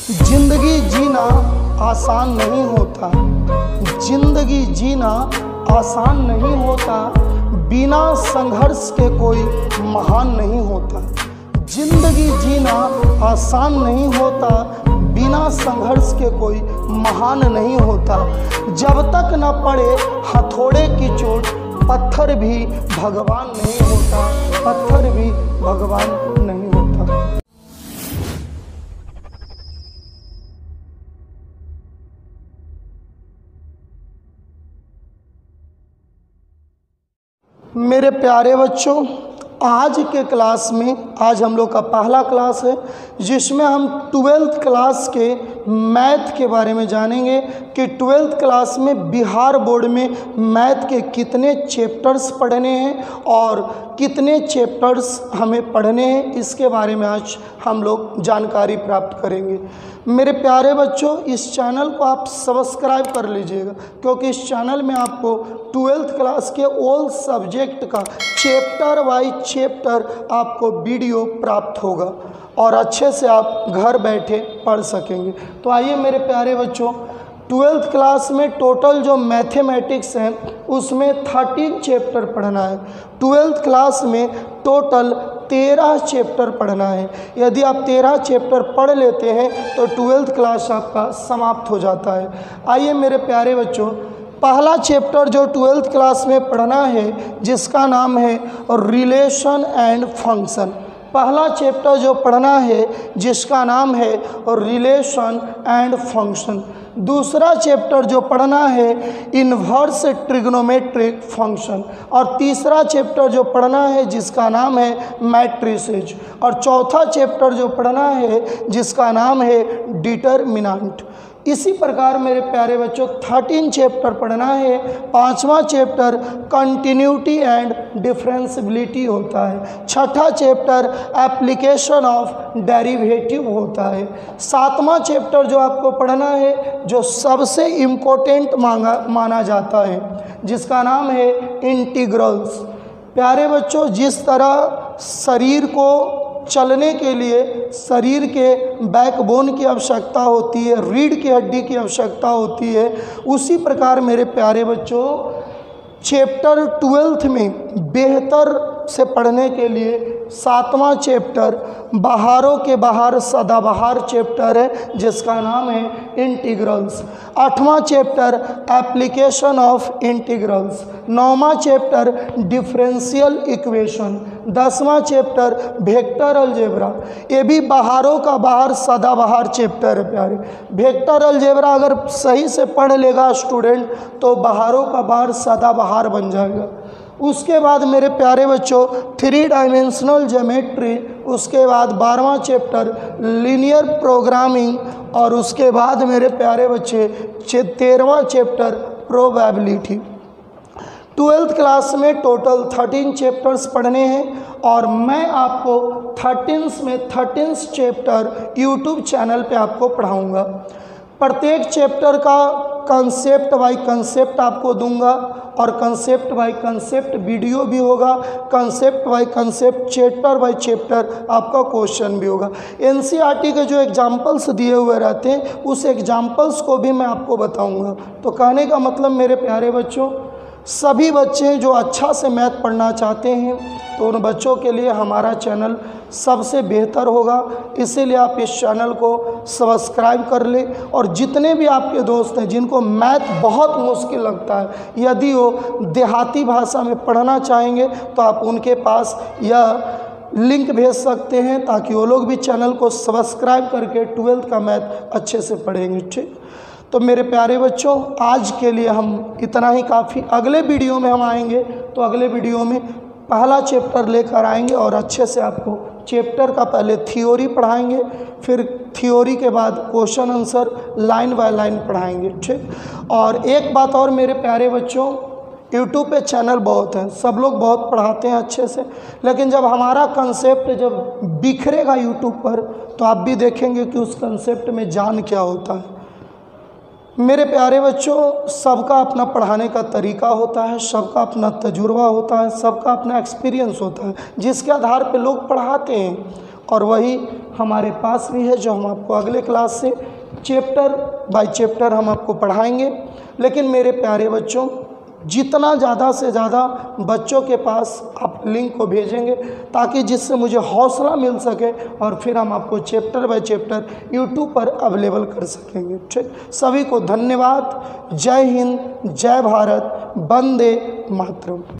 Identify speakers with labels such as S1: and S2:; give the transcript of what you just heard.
S1: जिंदगी जीना आसान नहीं होता, जिंदगी जीना आसान नहीं होता, बिना संघर्ष के कोई महान नहीं होता। जिंदगी जीना आसान नहीं होता, बिना संघर्ष के कोई महान नहीं होता। जब तक न पड़े हथौड़े की चोट, पत्थर भी भगवान नहीं होता, पत्थर भी भगवान नहीं होता। मेरे प्यारे बच्चों, आज के क्लास में, आज हम लोग का पहला क्लास है जिसमें हम 12th क्लास के मैथ के बारे में जानेंगे कि 12th क्लास में बिहार बोर्ड में मैथ के कितने चैप्टर्स पढ़ने हैं और कितने चैप्टर्स हमें पढ़ने हैं, इसके बारे में आज हम लोग जानकारी प्राप्त करेंगे। मेरे प्यारे बच्चों, इस चैनल को आप सब्सक्राइब कर लीजिएगा क्योंकि इस चैनल में आपको 12th क्लास के ऑल सब्जेक्ट का चैप्टर बाय चैप्टर आपको वीडियो प्राप्त होगा और अच्छे से आप घर बैठे पढ़ सकेंगे। तो आइए मेरे प्यारे बच्चों, 12th क्लास में टोटल जो मैथमेटिक्स हैं उसमें 13 चैप्टर पढ़ना है। 12th क्लास में टोटल 13 चैप्टर पढ़ना है। यदि आप 13 चैप्टर पढ़ लेते हैं तो 12th क्लास आपका समाप्त हो जाता है। आइए मेरे प्यारे बच्चों, पहला चैप्टर जो 12th क्लास में पढ़ना है जिसका नाम है रिलेशन एंड फंक्शन। पहला चैप्टर जो पढ़ना है जिसका नाम है रिलेशन एंड फंक्शन। दूसरा चैप्टर जो पढ़ना है इन्वर्स ट्रिग्नोमेट्रिक फंक्शन। और तीसरा चैप्टर जो पढ़ना है जिसका नाम है मैट्रिसेज। और चौथा चैप्टर जो पढ़ना है जिसका नाम है डिटरमिनेंट। इसी प्रकार मेरे प्यारे बच्चों 13 चैप्टर पढ़ना है। पांचवा चैप्टर कंटिन्यूटी एंड डिफरेंशियबिलिटी होता है। छठा चैप्टर एप्लीकेशन ऑफ डेरिवेटिव होता है। सातवां चैप्टर जो आपको पढ़ना है जो सबसे इम्पोर्टेंट माना जाता है जिसका नाम है इंटीग्रल्स। प्यारे बच्चों, जिस तरह शरीर को चलने के लिए शरीर के बैकबोन की आवश्यकता होती है, रीढ़ की हड्डी की आवश्यकता होती है, उसी प्रकार मेरे प्यारे बच्चों चैप्टर 12th में बेहतर से पढ़ने के लिए 7वां चैप्टर बहारों के बाहर सदाबहार चैप्टर है जिसका नाम है इंटीग्रल्स। 8वां चैप्टर एप्लीकेशन ऑफ इंटीग्रल्स। 9वां चैप्टर डिफरेंशियल इक्वेशन। 10वां चैप्टर वेक्टर अलजेब्रा। ये भी बहारों का बाहर सदाबहार चैप्टर है प्यारे। वेक्टर अलजेब्रा अगर सही से पढ़ लेगा स्टूडेंट तो बहारों का बाहर सदाबहार बन जाएगा। उसके बाद मेरे प्यारे बच्चों 3 डायमेंशनल ज्योमेट्री। उसके बाद 12वां चैप्टर लीनियर प्रोग्रामिंग। और उसके बाद मेरे प्यारे बच्चे 13वां चैप्टर प्रोबेबिलिटी। 12th क्लास में टोटल 13 चैप्टर्स पढ़ने हैं और मैं आपको 13 चैप्टर यूट्यूब चैनल पे आपको पढ़ाऊँगा। प्रत्येक चैप्टर का कंसेप्ट बाय कंसेप्ट आपको दूंगा और कंसेप्ट बाय कंसेप्ट वीडियो भी होगा। Concept by concept chapter by chapter आपका क्वेश्चन भी होगा। एनसीईआरटी के जो एग्जाम्पल्स दिए हुए रहते हैं उस एग्जाम्पल्स को भी मैं आपको बताऊंगा। तो कहने का मतलब मेरे प्यारे बच्चों, सभी बच्चे जो अच्छा से मैथ पढ़ना चाहते हैं तो उन बच्चों के लिए हमारा चैनल सबसे बेहतर होगा। इसीलिए आप इस चैनल को सब्सक्राइब कर लें और जितने भी आपके दोस्त हैं जिनको मैथ बहुत मुश्किल लगता है, यदि वो देहाती भाषा में पढ़ना चाहेंगे तो आप उनके पास यह लिंक भेज सकते हैं ताकि वो लोग भी चैनल को सब्सक्राइब करके 12th का मैथ अच्छे से पढ़ेंगे। ठीक, तो मेरे प्यारे बच्चों आज के लिए हम इतना ही काफ़ी। अगले वीडियो में हम आएंगे तो अगले वीडियो में पहला चैप्टर लेकर आएंगे और अच्छे से आपको चैप्टर का पहले थ्योरी पढ़ाएंगे, फिर थ्योरी के बाद question answer line by line पढ़ाएंगे। ठीक, और एक बात और मेरे प्यारे बच्चों, यूट्यूब पे चैनल बहुत हैं, सब लोग बहुत पढ़ाते हैं अच्छे से, लेकिन जब हमारा कंसेप्ट जब बिखरेगा यूट्यूब पर तो आप भी देखेंगे कि उस कंसेप्ट में जान क्या होता है। मेरे प्यारे बच्चों, सबका अपना पढ़ाने का तरीका होता है, सबका अपना तजुर्बा होता है, सबका अपना एक्सपीरियंस होता है जिसके आधार पे लोग पढ़ाते हैं। और वही हमारे पास भी है जो हम आपको अगले क्लास से चैप्टर बाय चैप्टर हम आपको पढ़ाएंगे। लेकिन मेरे प्यारे बच्चों, जितना ज़्यादा से ज़्यादा बच्चों के पास आप लिंक को भेजेंगे ताकि जिससे मुझे हौसला मिल सके और फिर हम आपको चैप्टर बाय चैप्टर यूट्यूब पर अवेलेबल कर सकेंगे। ठीक, सभी को धन्यवाद। जय हिंद, जय भारत, वंदे मातरम।